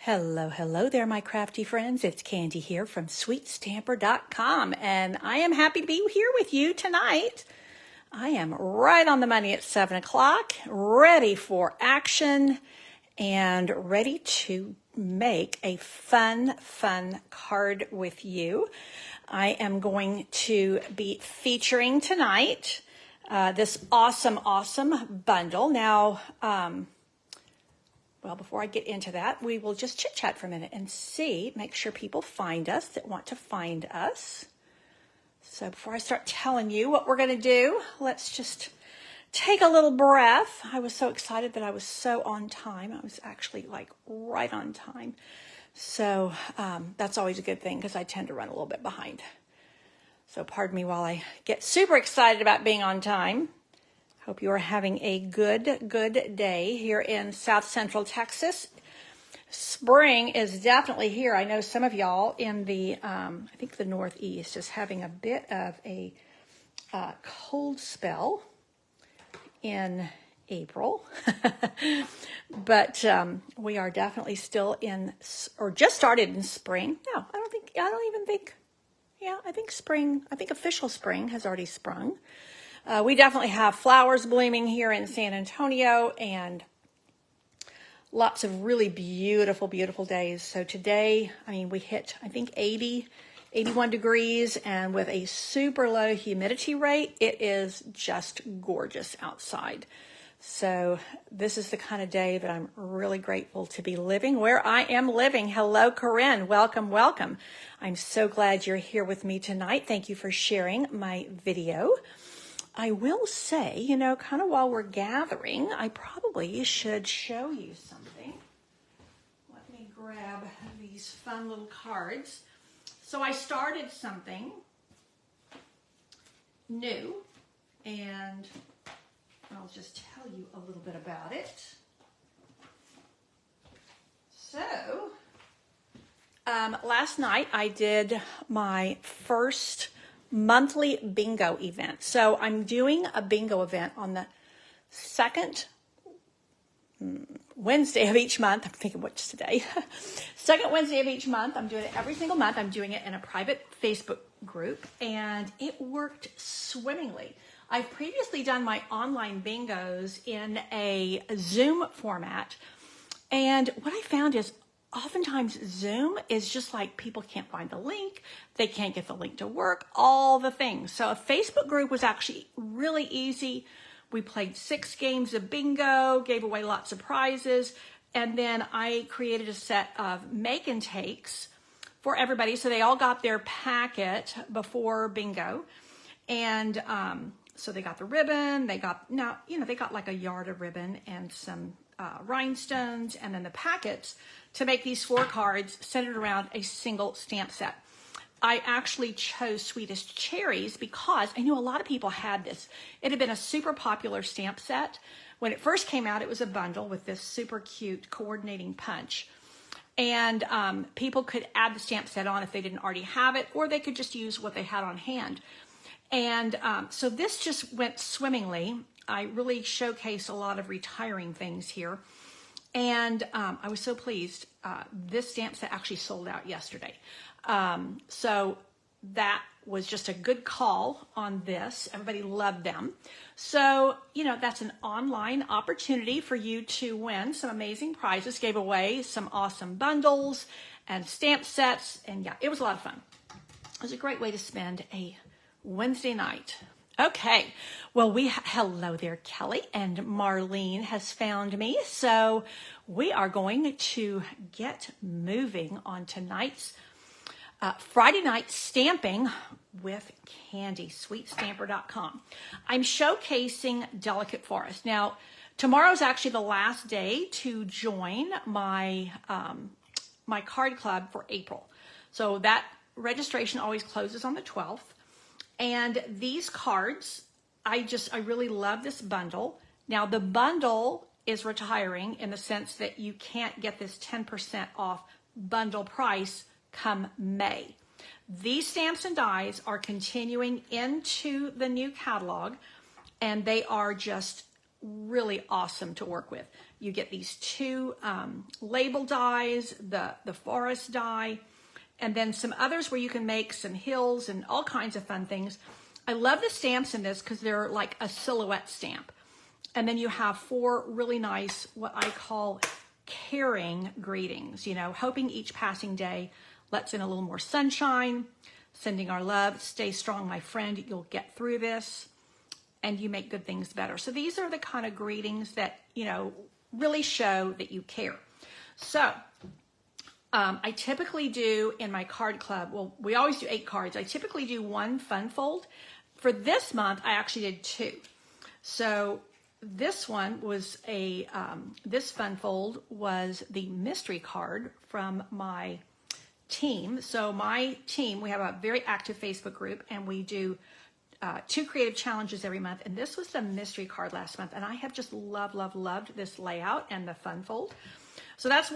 Hello, hello there, my crafty friends. It's Candy here from sweetstamper.com, and I am happy to be here with you tonight. I am right on the money at 7 o'clock, ready for action and ready to make a fun card with you. I am going to be featuring tonight this awesome bundle. Now, well, before I get into that, we will just chit chat for a minute and make sure people find us that want to find us. So before I start telling you what we're going to do, let's just take a little breath. I was so excited that I was so on time. I was actually like right on time. So that's always a good thing because I tend to run a little bit behind. So pardon me while I get super excited about being on time. Hope you are having a good day here in South Central Texas. Spring is definitely here. I know some of y'all in the, I think the Northeast is having a bit of a cold spell in April. But we are definitely still in, or just started in spring. No, I think spring, I think official spring has already sprung. We definitely have flowers blooming here in San Antonio and lots of really beautiful days. So today, I mean, we hit, I think 81 degrees, and with a super low humidity rate, it is just gorgeous outside. So this is the kind of day that I'm really grateful to be living where I am living. Hello, Corinne. Welcome. I'm so glad you're here with me tonight. Thank you for sharing my video. I will say, you know, kind of while we're gathering, I probably should show you something. Let me grab these fun little cards. So I started something new, and I'll just tell you a little bit about it. So, last night I did my first monthly bingo event. So I'm doing a bingo event on the second Wednesday of each month. I'm thinking, what's today? Second Wednesday of each month. I'm doing it every single month. I'm doing it in a private Facebook group, and it worked swimmingly. I've previously done my online bingos in a Zoom format, and what I found is oftentimes Zoom is just like people can't find the link, they can't get the link to work, all the things. So a Facebook group was actually really easy. We played 6 games of bingo, gave away lots of prizes, and then I created a set of make and takes for everybody. So they all got their packet before bingo, and so they got the ribbon, they got like a yard of ribbon and some rhinestones, and then the packets to make these 4 cards centered around a single stamp set. I actually chose Sweetest Cherries because I knew a lot of people had this. It had been a super popular stamp set. When it first came out, it was a bundle with this super cute coordinating punch. And people could add the stamp set on if they didn't already have it, or they could just use what they had on hand. And so this just went swimmingly. I really showcase a lot of retiring things here. And I was so pleased. This stamp set actually sold out yesterday. So that was just a good call on this. Everybody loved them. So, you know, that's an online opportunity for you to win some amazing prizes. Gave away some awesome bundles and stamp sets. And yeah, it was a lot of fun. It was a great way to spend a Wednesday night. Okay, well, hello there, Kelly, and Marlene has found me. So we are going to get moving on tonight's Friday night stamping with Candy, sweetstamper.com. I'm showcasing Delicate Forest. Now, tomorrow's actually the last day to join my my card club for April. So that registration always closes on the 12th. And these cards, I really love this bundle. Now, the bundle is retiring in the sense that you can't get this 10% off bundle price come May. These stamps and dies are continuing into the new catalog, and they are just really awesome to work with. You get these two label dies, the forest die, and then some others where you can make some hills and all kinds of fun things. I love the stamps in this because they're like a silhouette stamp. And then you have 4 really nice, what I call caring greetings, you know, hoping each passing day lets in a little more sunshine, sending our love, stay strong, my friend, you'll get through this, and you make good things better. So these are the kind of greetings that, you know, really show that you care. So I typically do in my card club, well, we always do 8 cards. I typically do 1 fun fold. For this month, I actually did 2. So this one was this fun fold was the mystery card from my team. So my team, we have a very active Facebook group, and we do 2 creative challenges every month. And this was the mystery card last month. And I have just loved this layout and the fun fold. So that's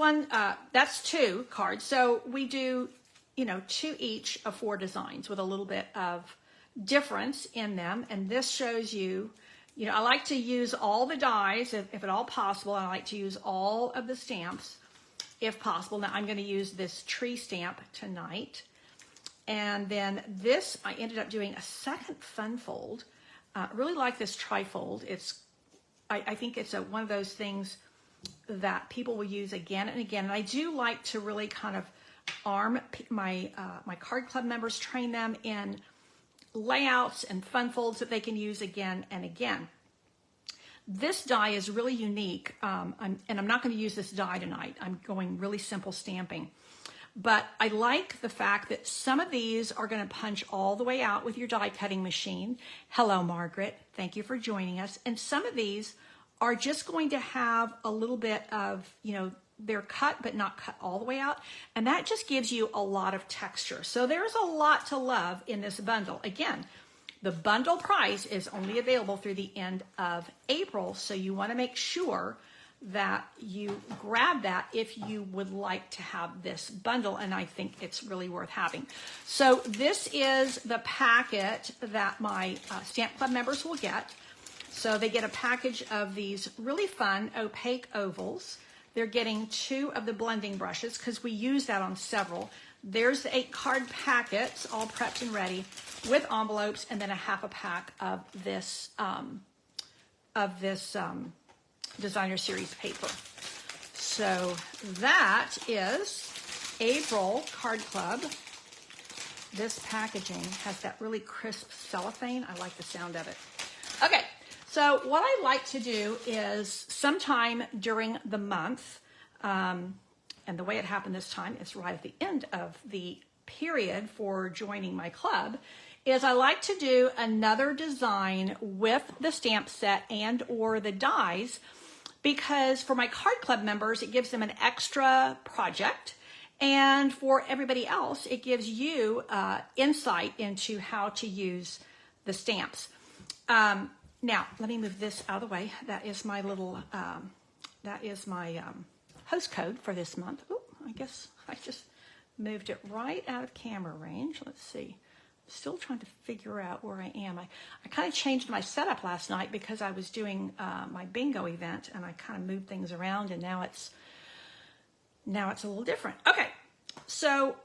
that's 2 cards. So we do, you know, 2 each of 4 designs with a little bit of difference in them. And this shows you, you know, I like to use all the dies if at all possible. I like to use all of the stamps if possible. Now I'm going to use this tree stamp tonight. And then this, I ended up doing a second fun fold. Really like this trifold. I think it's one of those things that people will use again and again. And I do like to really kind of arm my card club members, train them in layouts and fun folds that they can use again and again. This die is really unique, and I'm not going to use this die tonight. I'm going really simple stamping. But I like the fact that some of these are going to punch all the way out with your die cutting machine. Hello, Margaret. Thank you for joining us. And some of these are just going to have a little bit of, you know, they're cut but not cut all the way out. And that just gives you a lot of texture. So there's a lot to love in this bundle. Again, the bundle price is only available through the end of April. So you want to make sure that you grab that if you would like to have this bundle, and I think it's really worth having. So this is the packet that my Stamp Club members will get. So they get a package of these really fun opaque ovals. They're getting 2 of the blending brushes because we use that on several. There's the 8 card packets all prepped and ready with envelopes, and then a half a pack of this designer series paper. So that is April Card Club. This packaging has that really crisp cellophane. I like the sound of it. Okay, so what I like to do is sometime during the month, and the way it happened this time is right at the end of the period for joining my club, is I like to do another design with the stamp set and or the dies, because for my card club members, it gives them an extra project. And for everybody else, it gives you insight into how to use the stamps. Now, let me move this out of the way. That is my little, host code for this month. Oh, I guess I just moved it right out of camera range. Let's see. Still trying to figure out where I am. I kind of changed my setup last night because I was doing my bingo event, and I kind of moved things around, and now it's a little different. Okay, so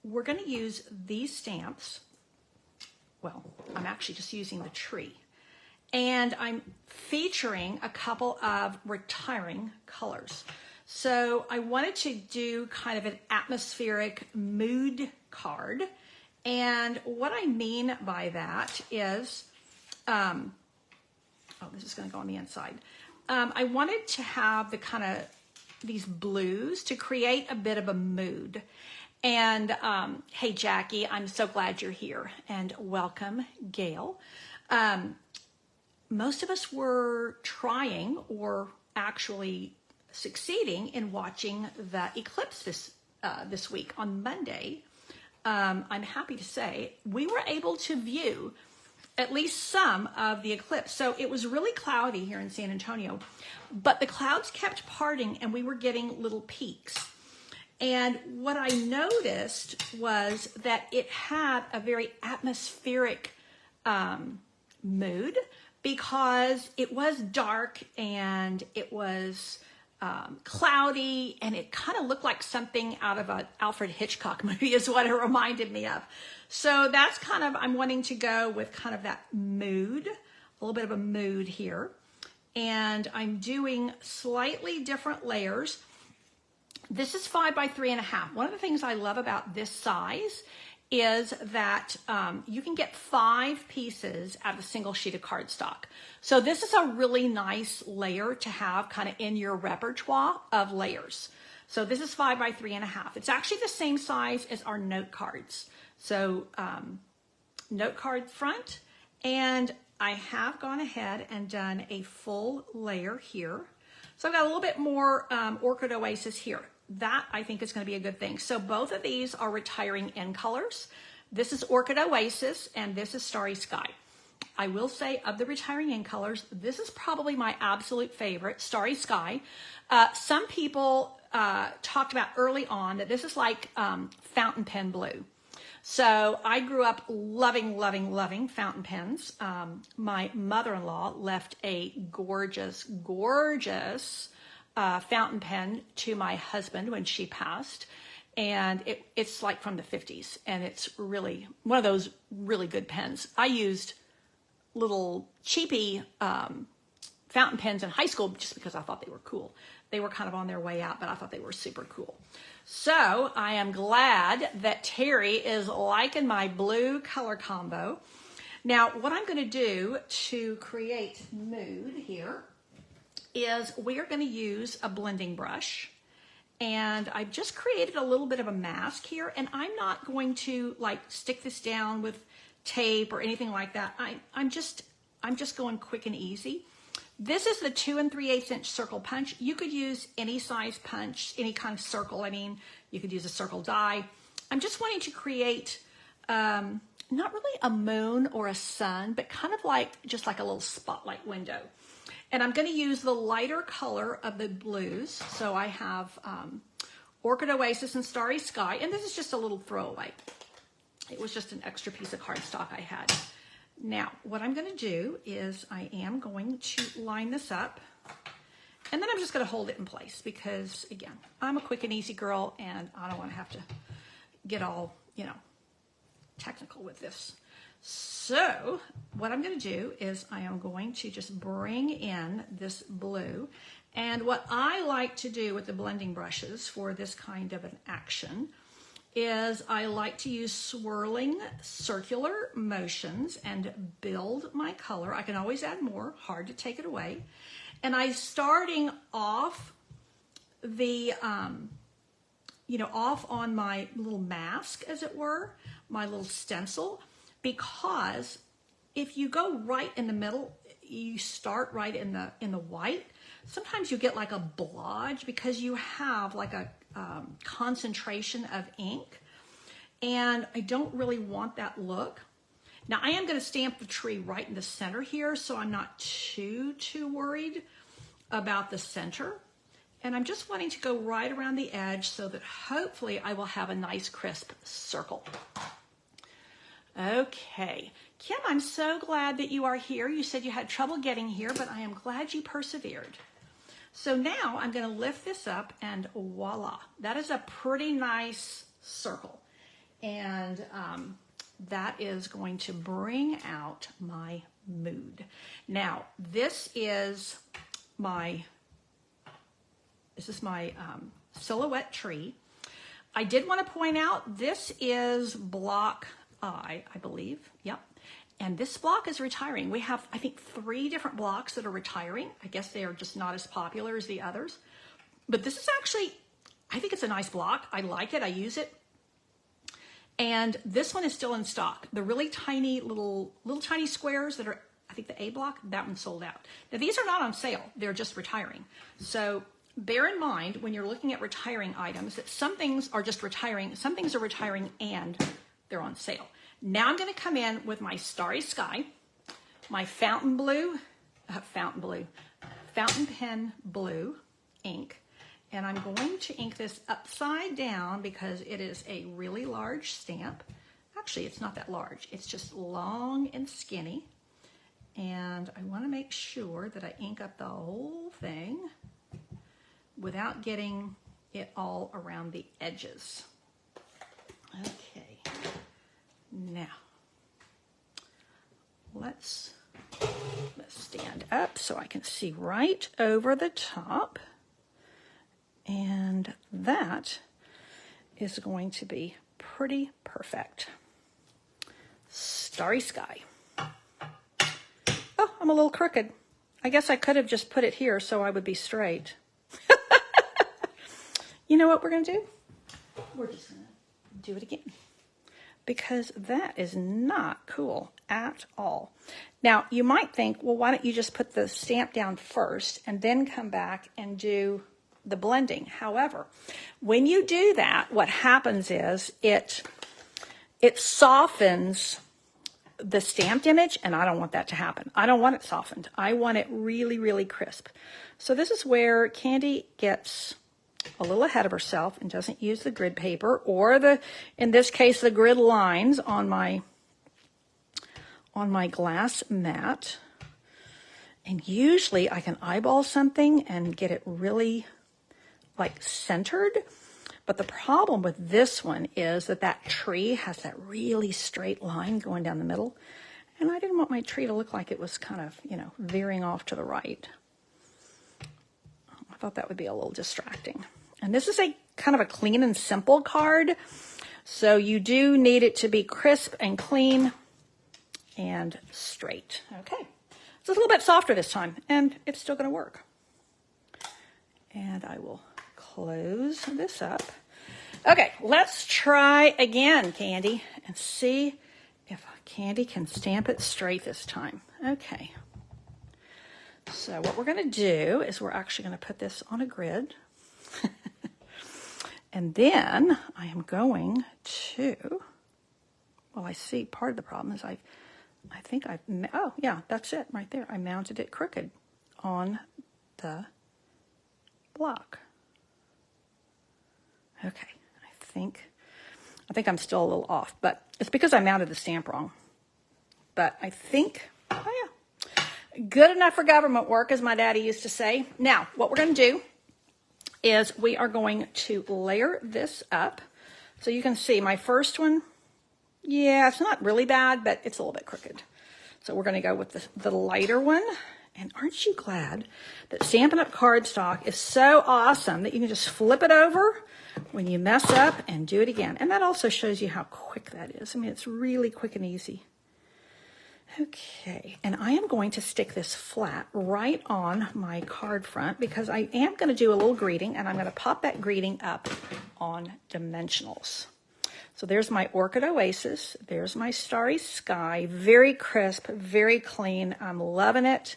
we're going to use these stamps. Well, I'm actually just using the tree, and I'm featuring a couple of retiring colors. So I wanted to do kind of an atmospheric mood card. And what I mean by that is, this is going to go on the inside. I wanted to have the kind of these blues to create a bit of a mood. And hey, Jackie, I'm so glad you're here. And welcome, Gail. Most of us were trying or actually succeeding in watching the eclipse this week on Monday. I'm happy to say we were able to view at least some of the eclipse. So it was really cloudy here in San Antonio, but the clouds kept parting and we were getting little peaks. And what I noticed was that it had a very atmospheric mood, because it was dark and it was cloudy, and it kind of looked like something out of an Alfred Hitchcock movie is what it reminded me of. So that's kind of, I'm wanting to go with kind of that mood, a little bit of a mood here. And I'm doing slightly different layers. This is 5 by 3.5. One of the things I love about this size is that you can get 5 pieces out of a single sheet of cardstock. So this is a really nice layer to have kind of in your repertoire of layers. So this is 5 by 3.5. It's actually the same size as our note cards. So note card front, and I have gone ahead and done a full layer here. So I've got a little bit more Orchid Oasis here. That I think is going to be a good thing. So both of these are retiring in colors. This is Orchid Oasis and this is Starry Sky. I will say of the retiring in colors, this is probably my absolute favorite, Starry Sky. Some people talked about early on that this is like fountain pen blue. So I grew up loving, loving, loving fountain pens. My mother-in-law left a gorgeous, gorgeous fountain pen to my husband when she passed. And it's like from the 50s. And it's really one of those really good pens. I used little cheapy fountain pens in high school just because I thought they were cool. They were kind of on their way out, but I thought they were super cool. So I am glad that Terry is liking my blue color combo. Now, what I'm going to do to create mood here is we are going to use a blending brush. And I've just created a little bit of a mask here, and I'm not going to like stick this down with tape or anything like that. I'm just going quick and easy. This is the 2 3/8 inch circle punch. You could use any size punch, any kind of circle. I mean, you could use a circle die. I'm just wanting to create not really a moon or a sun, but kind of like just like a little spotlight window. And I'm going to use the lighter color of the blues. So I have Orchid Oasis and Starry Sky, and this is just a little throwaway. It was just an extra piece of cardstock I had. Now, what I'm going to do is I am going to line this up, and then I'm just going to hold it in place because, again, I'm a quick and easy girl, and I don't want to have to get all, technical with this. So what I'm going to do is I am going to just bring in this blue. And what I like to do with the blending brushes for this kind of an action is I like to use swirling circular motions and build my color. I can always add more, hard to take it away. And I'm starting off the, off on my little mask, as it were, my little stencil, because if you go right in the middle, you start right in the white, sometimes you get like a blotch because you have like a concentration of ink, and I don't really want that look. Now I am going to stamp the tree right in the center here, so I'm not too worried about the center. And I'm just wanting to go right around the edge so that hopefully I will have a nice crisp circle. Okay, Kim, I'm so glad that you are here. You said you had trouble getting here, but I am glad you persevered. So now I'm going to lift this up, and voila, that is a pretty nice circle. And that is going to bring out my mood. Now, this is my silhouette tree. I did want to point out this is block I believe. Yep. And this block is retiring. We have, I think, 3 different blocks that are retiring. I guess they are just not as popular as the others. But this is actually, I think it's a nice block. I like it. I use it. And this one is still in stock. The really tiny little tiny squares that are, I think the A block, that one sold out. Now these are not on sale. They're just retiring. So bear in mind when you're looking at retiring items that some things are just retiring, some things are retiring and they're on sale. Now I'm going to come in with my Starry Sky, my fountain pen blue ink, and I'm going to ink this upside down because it is a really large stamp. Actually, it's not that large. It's just long and skinny. And and I want to make sure that I ink up the whole thing without getting it all around the edges. Okay, now let's stand up so I can see right over the top, and that is going to be pretty perfect. Starry sky. Oh, I'm a little crooked. I guess I could have just put it here so I would be straight. You know what we're going to do? We're just going to do it again, because that is not cool at all. Now, you might think, well, why don't you just put the stamp down first and then come back and do the blending? However, when you do that, what happens is it softens the stamped image, and I don't want that to happen. I don't want it softened. I want it really, really crisp. So this is where Candy gets a little ahead of herself and doesn't use the grid paper, or in this case, the grid lines on my glass mat. And usually I can eyeball something and get it really like centered. But the problem with this one is that tree has that really straight line going down the middle. And I didn't want my tree to look like it was kind of, veering off to the right. I thought that would be a little distracting. And this is a kind of a clean and simple card. So you do need it to be crisp and clean and straight. Okay. It's a little bit softer this time, and it's still going to work. And I will close this up. Okay, let's try again, Candy, and see if Candy can stamp it straight this time. Okay. So what we're going to do is we're actually going to put this on a grid. And then I am going to, well, I see part of the problem is oh yeah, that's it right there. I mounted it crooked on the block. Okay, I think I'm still a little off, but it's because I mounted the stamp wrong. But I think, oh yeah, good enough for government work, as my daddy used to say. Now, what we're going to do is we are going to layer this up. So you can see my first one, yeah, it's not really bad, but it's a little bit crooked. So we're going to go with the lighter one. And aren't you glad that Stampin' Up! Cardstock is so awesome that you can just flip it over when you mess up and do it again. And that also shows you how quick that is. I mean, it's really quick and easy. Okay, and I am going to stick this flat right on my card front because I am going to do a little greeting, and I'm going to pop that greeting up on dimensionals. So there's my Orchid Oasis. There's my Starry Sky. Very crisp, very clean. I'm loving it.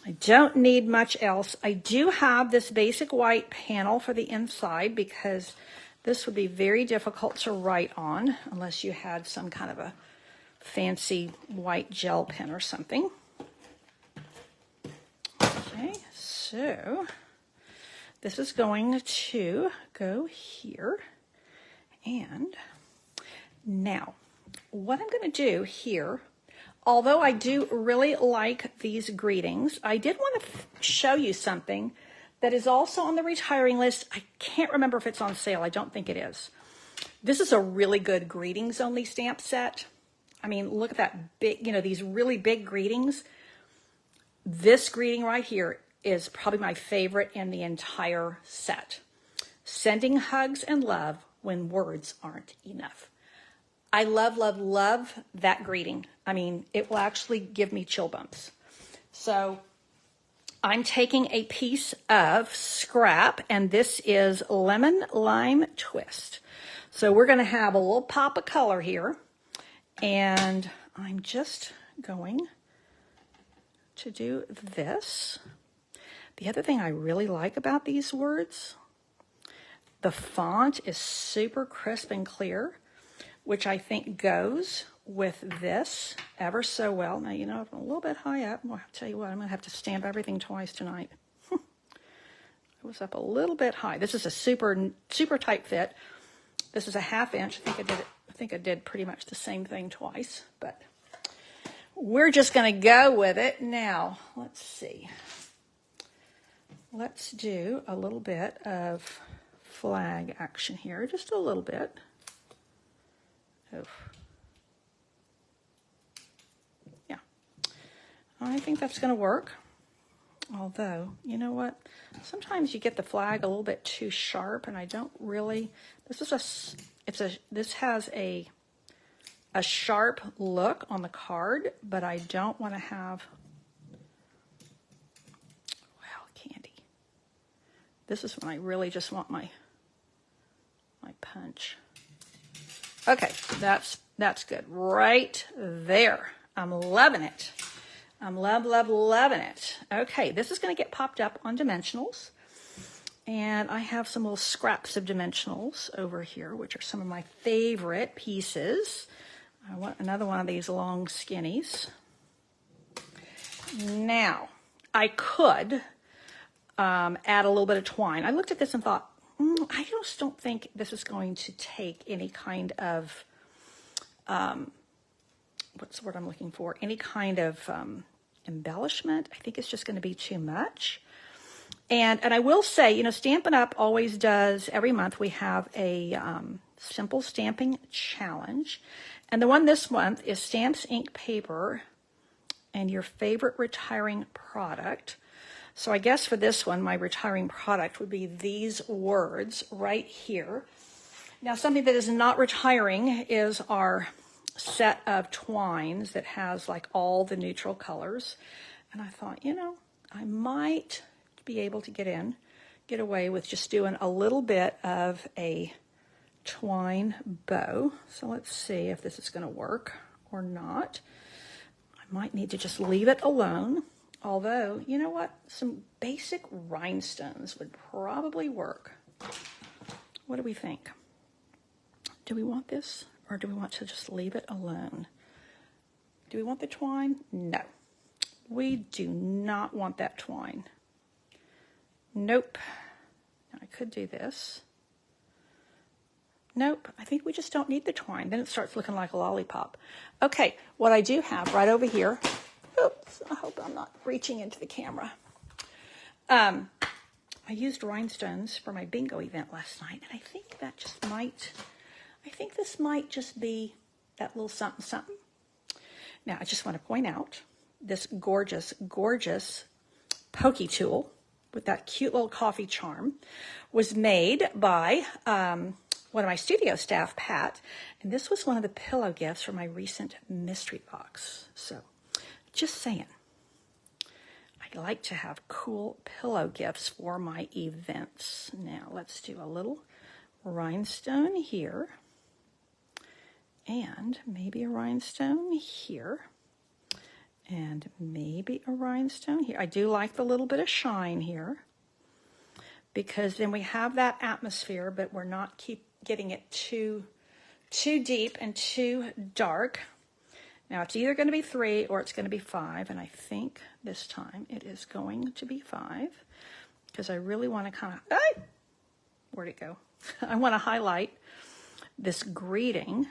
I don't need much else. I do have this basic white panel for the inside because this would be very difficult to write on unless you had some kind of a fancy white gel pen or something. Okay, so this is going to go here. And now what I'm going to do here, although I do really like these greetings, I did want to show you something that is also on the retiring list. I can't remember if it's on sale. I don't think it is. This is a really good greetings only stamp set. I mean, look at that big, these really big greetings. This greeting right here is probably my favorite in the entire set. Sending hugs and love when words aren't enough. I love, love, love that greeting. I mean, it will actually give me chill bumps. So I'm taking a piece of scrap, and this is Lemon Lime Twist. So we're going to have a little pop of color here. And I'm just going to do this. The other thing I really like about these words, the font is super crisp and clear, which I think goes with this ever so well. Now, I'm a little bit high up. I'll tell you what, I'm going to have to stamp everything twice tonight. It was up a little bit high. This is a super, super tight fit. This is a 1/2 inch. I think I did pretty much the same thing twice, but we're just going to go with it. Now, let's see. Let's do a little bit of flag action here, just a little bit. Yeah, I think that's going to work. Although, you know what? Sometimes you get the flag a little bit too sharp, and I don't really. This has a sharp look on the card, but I don't want to have. Well, candy. This is when I really just want my punch. Okay, that's good right there. I'm loving it. I'm loving it. Okay, this is going to get popped up on dimensionals. And I have some little scraps of dimensionals over here, which are some of my favorite pieces. I want another one of these long skinnies. Now, I could add a little bit of twine. I looked at this and thought, I just don't think this is going to take any kind of, what's the word I'm looking for? Any kind of embellishment. I think it's just going to be too much. And I will say, you know, Stampin' Up! Always does, every month we have a simple stamping challenge. And the one this month is Stamps, Ink, Paper, and your favorite retiring product. So I guess for this one, my retiring product would be these words right here. Now, something that is not retiring is our set of twines that has like all the neutral colors. And I thought, you know, I might be able to get away with just doing a little bit of a twine bow. So let's see if this is going to work or not. I might need to just leave it alone. Although, you know what? Some basic rhinestones would probably work. What do we think? Do we want this, or do we want to just leave it alone? Do we want the twine? No. We do not want that twine. Nope. Now, I could do this. Nope. I think we just don't need the twine. Then it starts looking like a lollipop. Okay, what I do have right over here. Oops, I hope I'm not reaching into the camera. I used rhinestones for my bingo event last night, and I think that just might, I think this might just be that little something, something. Now, I just want to point out this gorgeous, gorgeous pokey tool with that cute little coffee charm was made by one of my studio staff, Pat, and this was one of the pillow gifts for my recent mystery box. So, just saying, I like to have cool pillow gifts for my events. Now, let's do a little rhinestone here, and maybe a rhinestone here, and maybe a rhinestone here. I do like the little bit of shine here, because then we have that atmosphere, but we're not getting it too deep and too dark. Now, it's either going to be 3 or it's going to be 5, and I think this time it is going to be 5, because I really want to kind of, where'd it go? I want to highlight this greeting,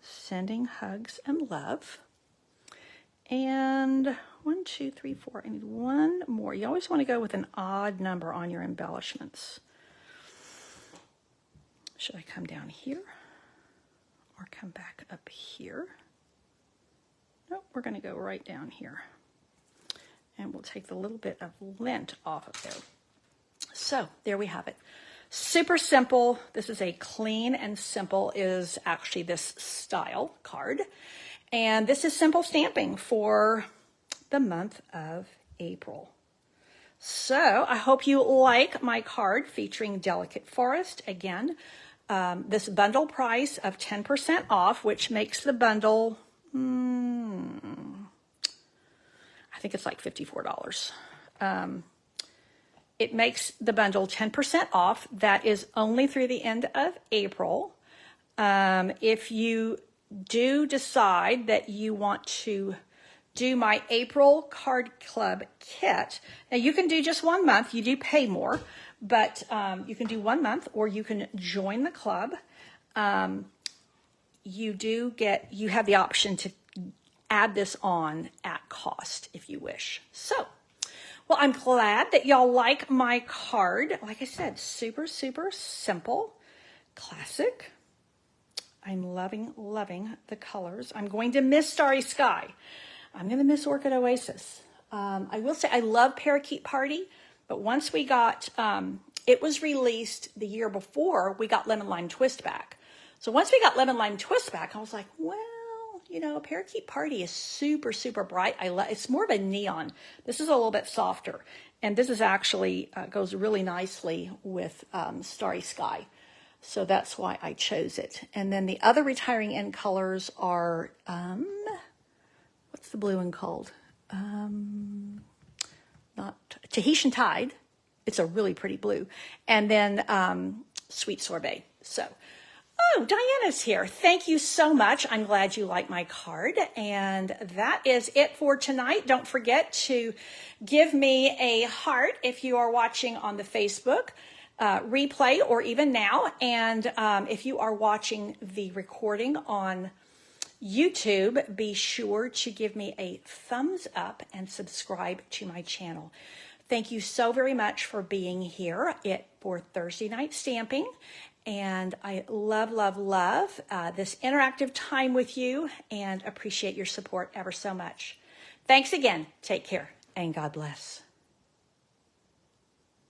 sending hugs and love. And 1, 2, 3, 4, I need one more. You always want to go with an odd number on your embellishments. Should I come down here or come back up here? Nope, we're going to go right down here. And we'll take the little bit of lint off of there. So there we have it. Super simple. This is a clean and simple is actually this style card. And this is simple stamping for the month of April. So I hope you like my card featuring Delicate Forest. Again, this bundle price of 10% off, which makes the bundle, I think it's like $54. It makes the bundle 10% off. That is only through the end of April. If you do decide that you want to do my April Card Club kit, now you can do just 1 month. You do pay more, but you can do 1 month, or you can join the club. You have the option to add this on at cost if you wish. So, well, I'm glad that y'all like my card. Like I said, super, super simple, classic. I'm loving the colors. I'm going to miss Starry Sky. I'm going to miss Orchid Oasis. I will say I love Parakeet Party, but once we got, it was released the year before we got Lemon Lime Twist back. So once we got Lemon Lime Twist back, I was like, well, you know, Parakeet Party is super, super bright. It's more of a neon. This is a little bit softer. And this is actually, goes really nicely with Starry Sky. So that's why I chose it. And then the other retiring end colors are, what's the blue one called? Not Tahitian Tide. It's a really pretty blue. And then Sweet Sorbet. So, oh, Diana's here. Thank you so much. I'm glad you like my card. And that is it for tonight. Don't forget to give me a heart if you are watching on the Facebook replay or even now. And if you are watching the recording on YouTube, be sure to give me a thumbs up and subscribe to my channel. Thank you so very much for being here for Thursday Night Stamping. And I love this interactive time with you and appreciate your support ever so much. Thanks again. Take care and God bless.